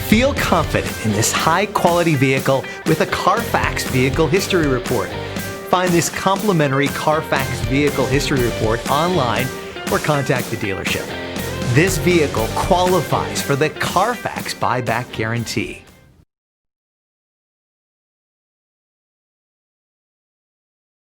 Feel confident in this high-quality vehicle with a CARFAX Vehicle History Report. Find this complimentary CARFAX Vehicle History Report online or contact the dealership. This vehicle qualifies for the CARFAX buyback guarantee.